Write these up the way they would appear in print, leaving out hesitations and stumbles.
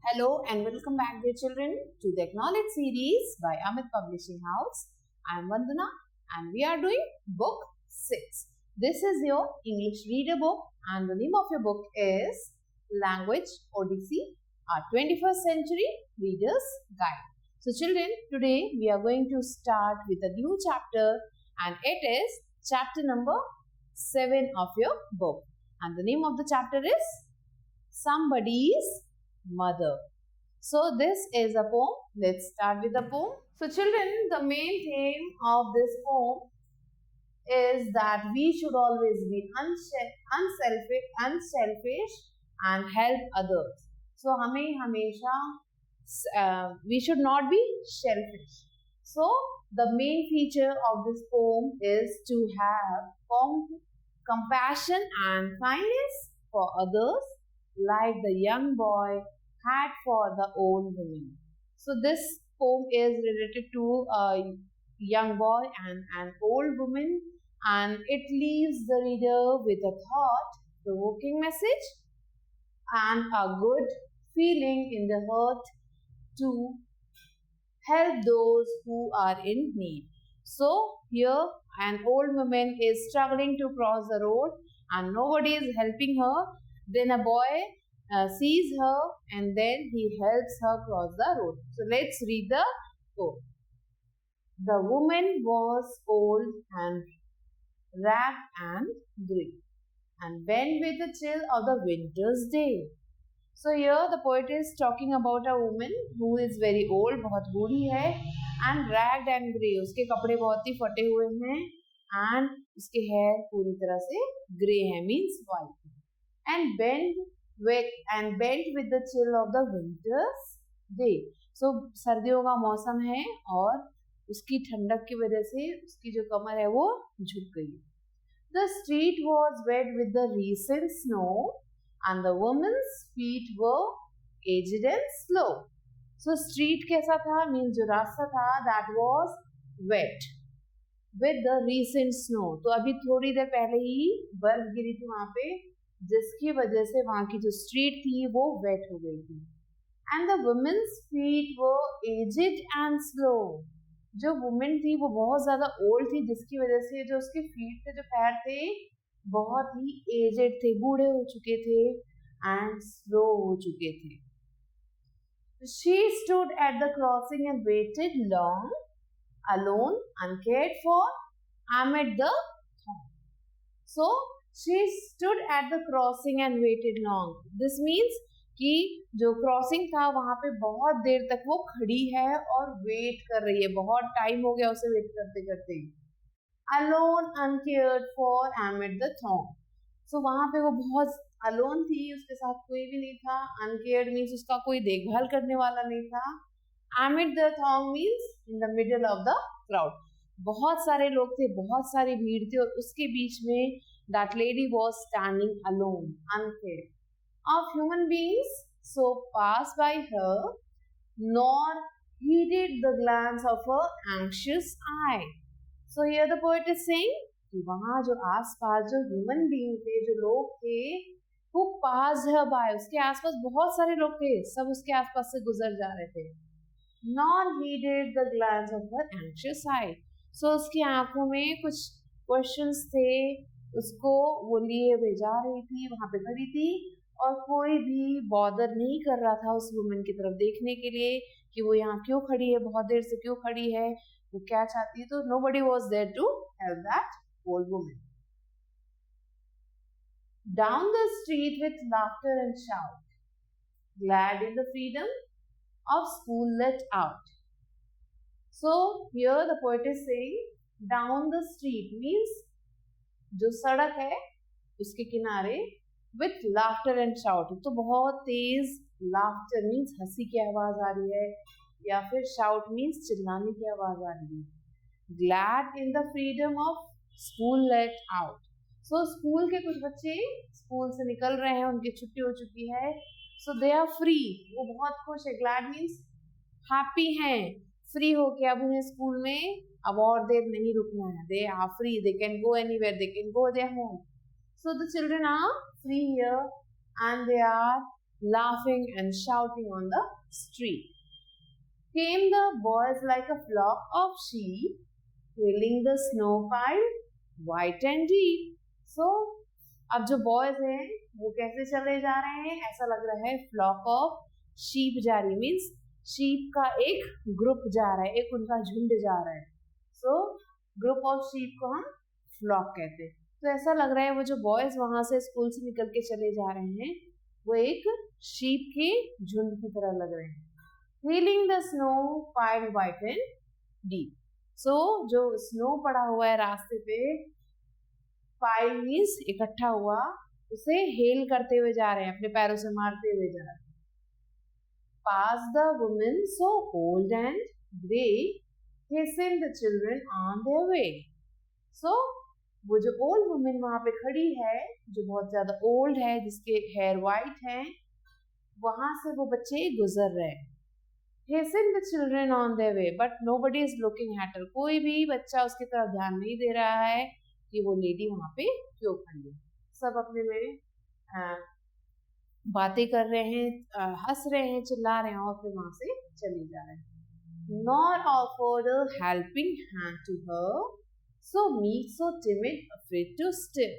Hello and welcome back, dear children, to the Acknowledge series by Amit Publishing House. I am Vandana and we are doing book 6. This is your English reader book and the name of your book is Language Odyssey, our 21st century reader's guide. So children, today we are going to start with a new chapter and it is chapter number 7 of your book. And the name of the chapter is Somebody's Mother. So this is a poem. Let's start with the poem. So children, the main theme of this poem is that we should always be unselfish and help others. So हमें हमेशा we should not be selfish. So the main feature of this poem is to have compassion and kindness for others, like the young boy had for the old woman. So this poem is related to a young boy and an old woman, and it leaves the reader with a thought-provoking message and a good feeling in the heart to help those who are in need. So here an old woman is struggling to cross the road and nobody is helping her. Then a boy sees her and then he helps her cross the road. So let's read the poem. The woman was old and ragged and grey and bent with the chill of the winter's day. So here the poet is talking about a woman who is very old, बहुत बूढ़ी है, and ragged and grey. उसके कपड़े बहुत ही फटे हुए हैं and उसके hair पूरी तरह से grey है, means white. And bent with the chill of the winter's day. So सर्दियों का मौसम है और उसकी ठंडक की वजह से उसकी जो कमर है वो झुक गई. The street was wet with the recent snow and the woman's feet were aged and slow. So street कैसा था, means जो रास्ता था that was wet with the recent snow. तो अभी थोड़ी देर पहले ही बर्फ गिरी थी वहां पे, जिसकी वजह से वहां की जो स्ट्रीट थी वो वेट हो गई थी. एंड द वुमेन्स फीट वो एजेड एंड स्लो. जो वुमेन थी वो बहुत ज्यादा ओल्ड थी, जिसकी वजह से जो उसके फीट थे, जो पैर थे, बहुत ही एजेड थे, बूढ़े हो चुके थे एंड स्लो हो चुके थे. She stood at the crossing and waited long alone uncared for amid the throng. So she stood at the crossing and waited long. This means कि जो क्रॉसिंग था वहां पे बहुत देर तक वो खड़ी है और वेट कर रही है, बहुत टाइम हो गया उसे वेट करते करते. Alone uncared for amid the throng. So वहां पे वो बहुत अलोन थी, उसके साथ कोई भी नहीं था. Uncared means उसका कोई देखभाल करने वाला नहीं था. Amid the throng means in the middle of the crowd. बहुत सारे लोग थे, बहुत सारी भीड़ थी और उसके बीच में that lady was standing alone, uncared of human beings, so passed by her, nor heeded the glance of her anxious eye. So here the poet is saying कि वहाँ जो आसपास जो human being थे, जो लोग थे, who passed her by, उसके आसपास बहुत सारे लोग थे, सब उसके आसपास से गुजर जा रहे थे. Nor heeded the glance of her anxious eye. So उसकी आंखों में कुछ questions थे, उसको वो लिए हुए जा रही थी, वहां पे खड़ी थी और कोई भी बॉदर नहीं कर रहा था उस वुमन की तरफ देखने के लिए कि वो यहाँ क्यों खड़ी है, बहुत देर से क्यों खड़ी है, वो क्या चाहती है. तो nobody was there to help that old woman. Down the street with laughter and shout, glad in the freedom of school let out. So here the poet is saying down the street means जो सड़क है उसके किनारे with laughter and shout. तो बहुत तेज laughter means हंसी की आवाज आ रही है या फिर shout means चिल्लाने की आवाज आ रही है. Glad in the freedom of school let out. So school के कुछ बच्चे स्कूल से निकल रहे हैं, उनकी छुट्टी हो चुकी है. So they are free. वो बहुत खुश है. Glad means happy हैं, free हो के अब उन्हें स्कूल में अब और देर नहीं रुकना है. They are free. They can go anywhere. They can go their home. So the children are free here and they are laughing and shouting on the street. Came the boys like a flock of sheep, filling the snow pile white and deep. So अब जो boys हैं वो कैसे चले जा रहे हैं, ऐसा लग रहा है फ्लॉक ऑफ शीप जा रही, मीन्स शीप का एक ग्रुप जा रहा है, एक उनका झुंड जा रहा है. सो ग्रुप ऑफ शीप को हम फ्लॉक कहते हैं. तो ऐसा लग रहा है वो जो बॉयज वहां से स्कूल से निकल के चले जा रहे हैं वो एक शीप के झुंड की तरह लग रहे हैं. Feeling the snow piled white and deep. So जो स्नो पड़ा हुआ है रास्ते पे, पाइल मीन्स इकट्ठा हुआ, उसे हेल करते हुए जा रहे हैं, अपने पैरों से मारते हुए जा रहे हैं. Past the women so old and grey, hastened the children on their way. So वो जो ओल्ड वुमेन वहां पे खड़ी है, जो बहुत ज्यादा ओल्ड है, जिसके हेयर वाइट है, वहां से वो बच्चे गुजर रहे हैं. Hasten the children on their way, but nobody is looking at her. कोई भी बच्चा उसकी तरफ ध्यान नहीं दे रहा है कि वो लेडी वहां पे क्यों खड़ी है. सब अपने में बातें कर रहे हैं, हंस रहे हैं, चिल्ला रहे हैं और फिर वहां से चले जा रहे हैं. Nor offered a helping hand to her, so meek, so timid, afraid to stay.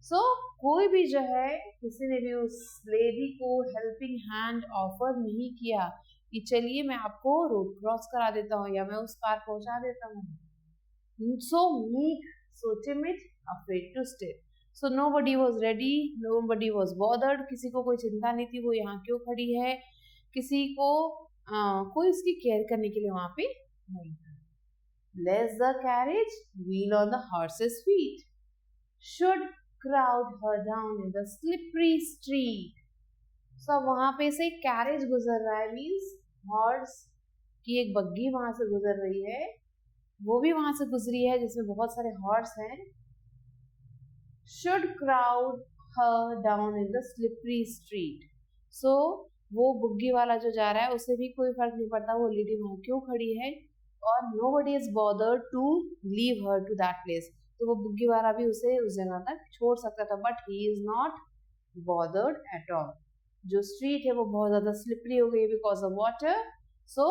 So कोई भी जो है, किसी ने भी उस लेडी को हेल्पिंग हैंड ऑफर नहीं किया कि चलिए मैं आपको रोड क्रॉस करा देता हूँ या मैं उस पार पहुंचा देता हूँ. So meek, so timid, afraid to stay. So nobody was ready, nobody was bothered. किसी को कोई चिंता नहीं थी वो यहाँ क्यों खड़ी है, किसी को कोई उसकी केयर करने के लिए वहां पे नहीं था. Lest the carriage wheel on the horse's feet should crowd her down in the slippery street. So वहां पे से कैरेज गुजर रहा है, मीन्स हॉर्स की एक बग्गी वहां से गुजर रही है, वो भी वहां से गुजरी है जिसमें बहुत सारे हॉर्स हैं. Should crowd her down in the slippery street. So वो बुग्गी वाला जो जा रहा है उसे भी कोई फर्क नहीं पड़ता वो लेडी वहां क्यों खड़ी है, और nobody is bothered to leave her to that place. तो वो बुग्गी वाला भी उसे उस जगह तक छोड़ सकता था, but he is not bothered at all. जो स्ट्रीट है वो बहुत ज्यादा स्लिपरी हो गई because of water. So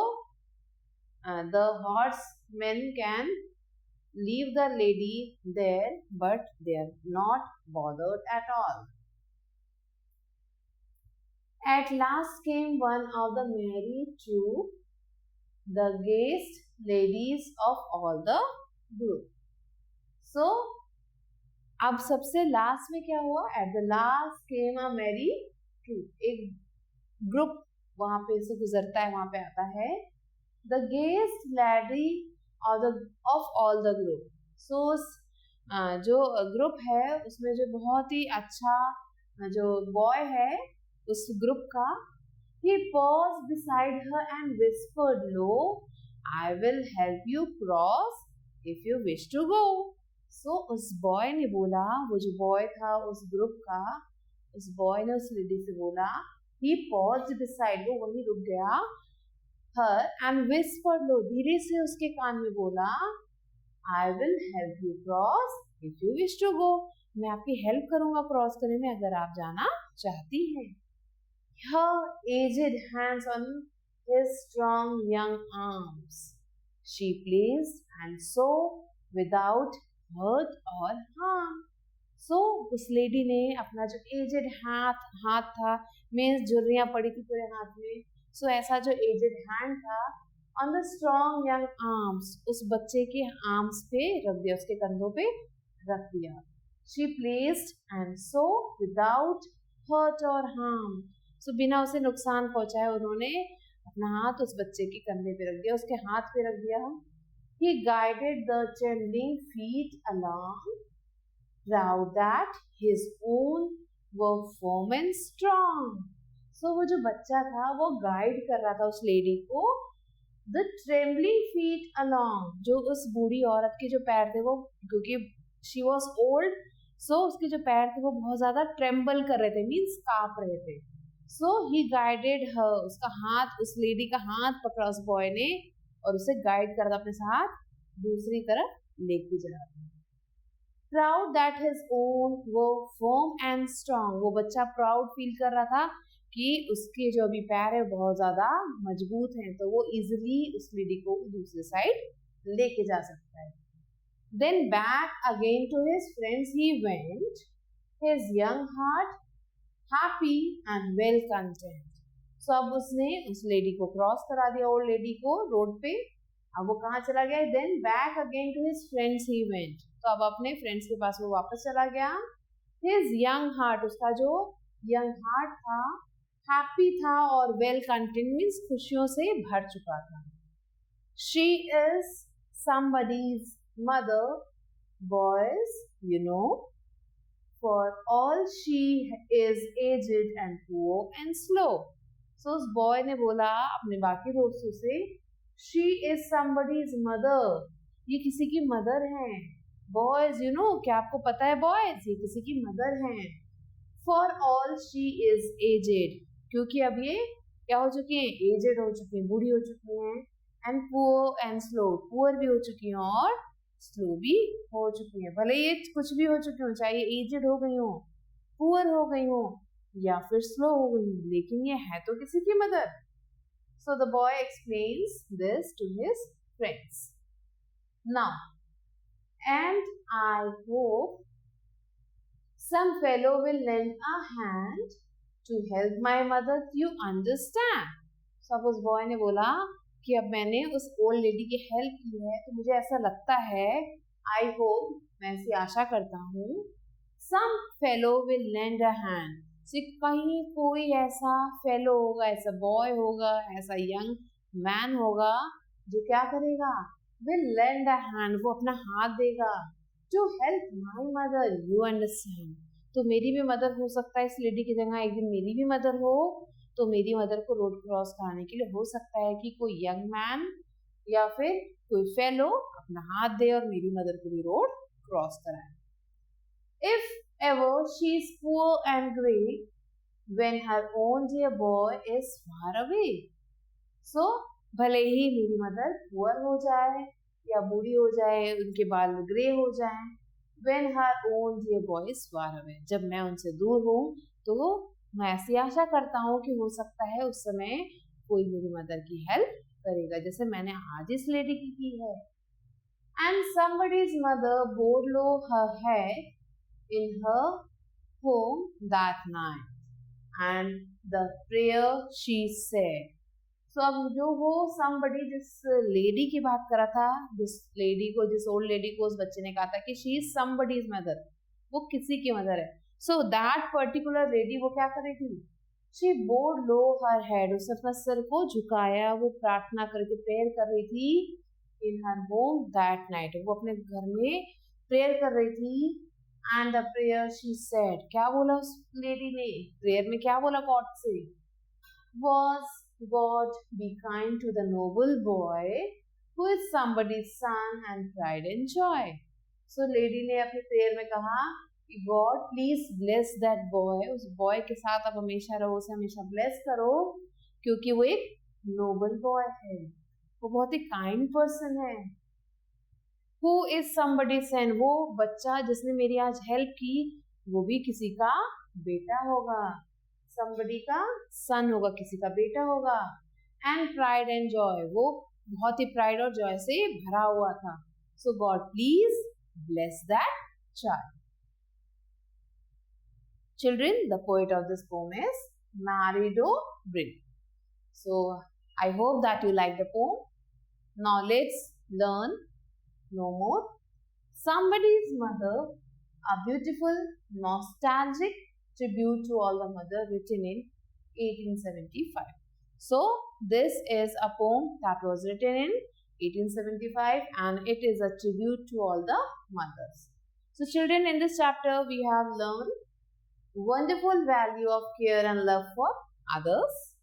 the horsemen can leave the lady there, but they are not bothered at all. At last came one of the merry troop, the gayest ladies of all the group. So अब सबसे last में क्या हुआ, at the last came a merry troop, एक group वहां पे से गुजरता है, वहां पे आता है. The guest lady of all the group. So जो ग्रुप है उसमें जो बहुत ही अच्छा जो बॉय है उस ग्रुप का, he paused beside her and whispered low, I will help you cross if you wish to go. So उस बॉय ने बोला, वो जो बॉय था उस ग्रुप का, उस बॉय ने उस लेडी से बोला, he paused beside, वो वहीं रुक गया, her and whispered low, धीरे से उसके कान में बोला, I will help you cross if you wish to go. मैं आपकी हेल्प करूंगा क्रॉस करने में अगर आप जाना चाहती हैं. Her aged hands on his strong young arms she placed, and so without hurt or harm. So उस लेडी ने अपना जो एजेड हाथ था, मीन्स झुर्रियां पड़ी थी पूरे हाथ में, सो ऐसा जो एजेड हैंड था on the strong young arms, उस बच्चे के आर्म्स पे रख दिया, उसके कंधों पे रख दिया. She placed and so without hurt or harm. So बिना उसे नुकसान पहुंचाए उन्होंने अपना हाथ उस बच्चे के कंधे पे रख दिया, उसके हाथ पे रख दिया. He guided the trembling feet along, proud that his own were firm and strong. So वो जो बच्चा था वो गाइड कर रहा था उस लेडी को, the trembling feet along, जो उस बूढ़ी औरत के जो पैर थे वो, क्योंकि she was old, so उसके जो पैर थे वो बहुत ज्यादा ट्रेम्बल कर रहे थे, मीन्स कांप रहे थे. So he guided her, उसका हाथ, उस लेडी का हाथ पकड़ा उस बॉय ने और उसे गाइड कर रहा अपने साथ दूसरी तरफ लेके जा रहा था. Proud that his own were firm and strong, वो बच्चा प्राउड फील कर रहा था कि उसके जो अभी पैर है बहुत ज्यादा मजबूत हैं, तो वो इजिली उस लेडी को दूसरे साइड लेके जा सकता है. Then back again to his friends he went, his young heart happy and well content. So अब उसने उस लेडी को क्रॉस करा दिया, ओल्ड लेडी को रोड पे. अब वो कहाँ चला गया? Then back again to his friends he went. तो अब अपने फ्रेंड्स के पास वो वापस चला गया. His young heart, उसका जो young heart था, happy था और well content means खुशियों से भर चुका था. She is somebody's mother, boys, you know, for all she is aged and poor and slow. So उस बॉय ने बोला अपने बाकी दोस्तों से, she is somebody's mother, ये किसी की मदर है. बॉयज, यू नो, क्या आपको पता है बॉयज, ये किसी की मदर है. for all she is aged, क्योंकि अब ये क्या हो चुकी हैं? एजेड हो चुकी हैं, बूढ़ी हो चुकी हैं. And poor and slow, poor भी हो चुकी हैं और स्लो भी हो चुकी हैं. भले ये कुछ भी हो चुकी हो, चाहे एजेड हो गई हो, पुअर हो गई हो या फिर स्लो हो गई हो, लेकिन ये है तो किसी की mother. So the boy explains this to his friends. Now and I hope some fellow will lend a hand to help my mother, you understand. Suppose boy ने बोला कि अब मैंने उस ओल्ड लेडी की हेल्प की है, तो मुझे ऐसा लगता है, I hope, मैं ऐसी आशा करता हूँ, some fellow will lend a hand. कहीं कोई ऐसा फेलो होगा, ऐसा बॉय होगा, ऐसा यंग मैन होगा जो क्या करेगा? will lend a hand, वो अपना हाथ देगा. To help my mother, you understand. तो मेरी भी मदर हो सकता है इस लेडी की जगह, एक दिन मेरी भी मदर हो, तो मेरी मदर को रोड क्रॉस कराने के लिए हो सकता है कि कोई यंग मैन या फिर कोई फेलो अपना हाथ दे और मेरी मदर को भी रोड क्रॉस कराए. If ever she is poor and grey, when her own dear boy is far away. So भले ही मेरी मदर पुअर हो जाए या बूढ़ी हो जाए, उनके बाल ग्रे हो जाए, when her own dear boy is far away, जब मैं उनसे दूर हूँ, तो मैं ऐसी आशा करता हूँ कि हो सकता है उस समय कोई मेरी मदर की हेल्प करेगा, जैसे मैंने आज इस लेडी की है. And somebody's mother bowed low her head in her home that night, and the prayer she said. So अब जो वो somebody, जिस लेडी की बात करा था, जिस लेडी को, जिस ओल्ड लेडी को उस बच्चे ने कहा था कि she is somebody's mother, वो किसी की मदर है. So that particular lady वो क्या कर रही थी? She bowed low her head, उसने अपना सिर को झुकाया, वो प्रार्थना करके प्रेयर कर रही थी. In her home that night, वो अपने घर में प्रेयर कर रही थी. And the prayer she said, क्या बोला उस लेडी ने प्रेयर में? क्या बोला गॉड से? Was God be kind to the noble boy who is somebody's son and pride and joy. So lady ने अपने प्रेयर में कहा कि God please bless that boy, उस बॉय के साथ आप हमेशा रहो, उसे हमेशा ब्लेस करो, क्योंकि वो एक नोबल बॉय है, वो बहुत ही काइंड पर्सन है. Who is somebody's son, वो बच्चा जिसने मेरी आज हेल्प की, वो भी किसी का बेटा होगा. somebody का सन होगा, किसी का बेटा होगा. and pride and joy, वो बहुत ही प्राइड और जॉय से भरा हुआ था. so God please bless that child. Children, the poet of this poem is Marido Brin. So I hope that you like the poem. Now let's learn no more. Somebody's mother, a beautiful nostalgic tribute to all the mother, written in 1875. So this is a poem that was written in 1875 and it is a tribute to all the mothers. So children, in this chapter we have learned wonderful value of care and love for others.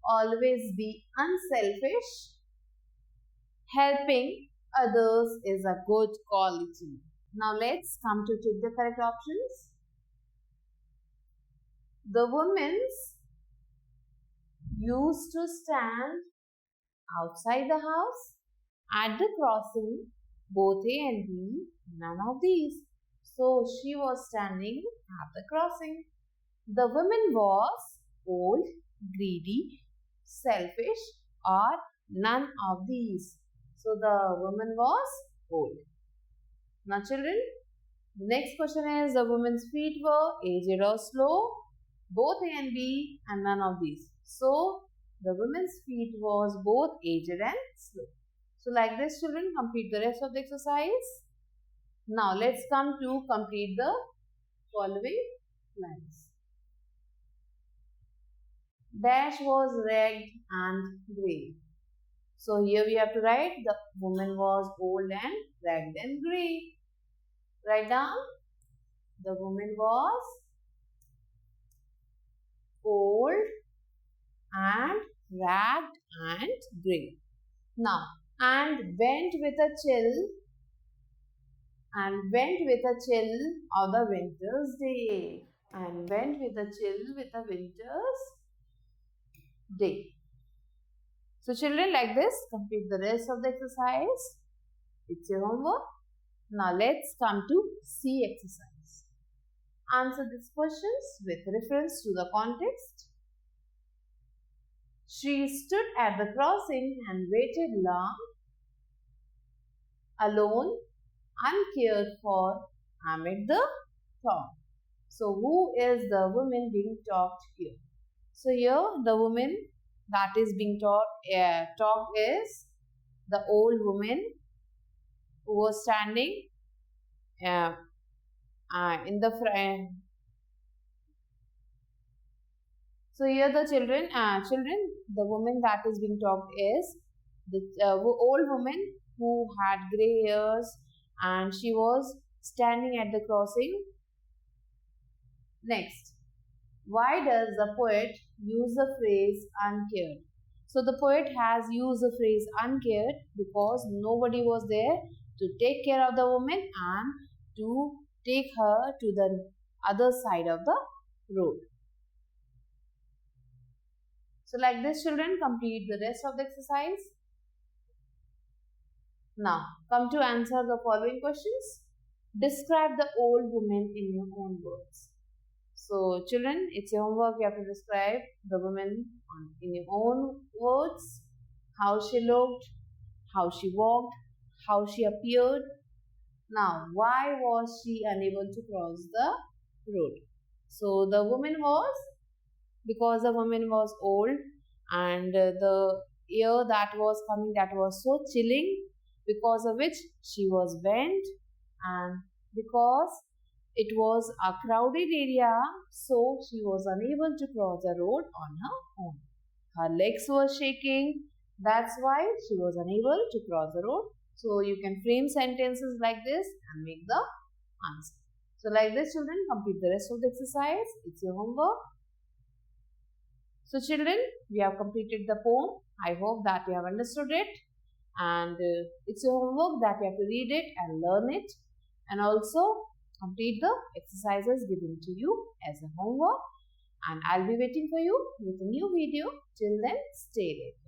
Always be unselfish. Helping others is a good quality. Now let's come to take the correct options. The women used to stand outside the house at the crossing, both A and B, none of these. So she was standing at the crossing. The woman was old, greedy, selfish, or none of these. So the woman was old. Now children, the next question is the woman's feet were aged or slow? Both A and B and none of these. So the woman's feet was both aged and slow. So like this children, complete the rest of the exercise. Now let's come to complete the following lines. Dash was ragged and grey. So here we have to write the woman was old and ragged and grey. Write down the woman was old and ragged and grey. Now, and went with a chill of the winter's day. And went with a chill with a winter's day. So children, like this, complete the rest of the exercise. It's your homework. Now let's come to C exercise. Answer these questions with reference to the context. She stood at the crossing and waited long, alone, uncared for, amid the throng. So who is the woman being talked here? So here the woman that is being talked is the old woman who was standing in the front. So here the children, the woman that is being talked is the old woman who had grey hairs and she was standing at the crossing. Next, why does the poet use the phrase uncared? So the poet has used the phrase uncared because nobody was there to take care of the woman and to take her to the other side of the road. So like this children, complete the rest of the exercise. Now come to answer the following questions. Describe the old woman in your own words. So children, it's your homework. You have to describe the woman in your own words. How she looked, how she walked, how she appeared. Now, why was she unable to cross the road? So the woman was, because the woman was old and the air that was coming, that was so chilling, because of which she was bent, and because it was a crowded area, so she was unable to cross the road on her own. Her legs were shaking, that's why she was unable to cross the road. So you can frame sentences like this and make the answer. So like this children, complete the rest of the exercise. It's your homework. So children, we have completed the poem. I hope that you have understood it. And it's your homework that you have to read it and learn it. And also complete the exercises given to you as a homework. And I'll be waiting for you with a new video. Till then, stay there.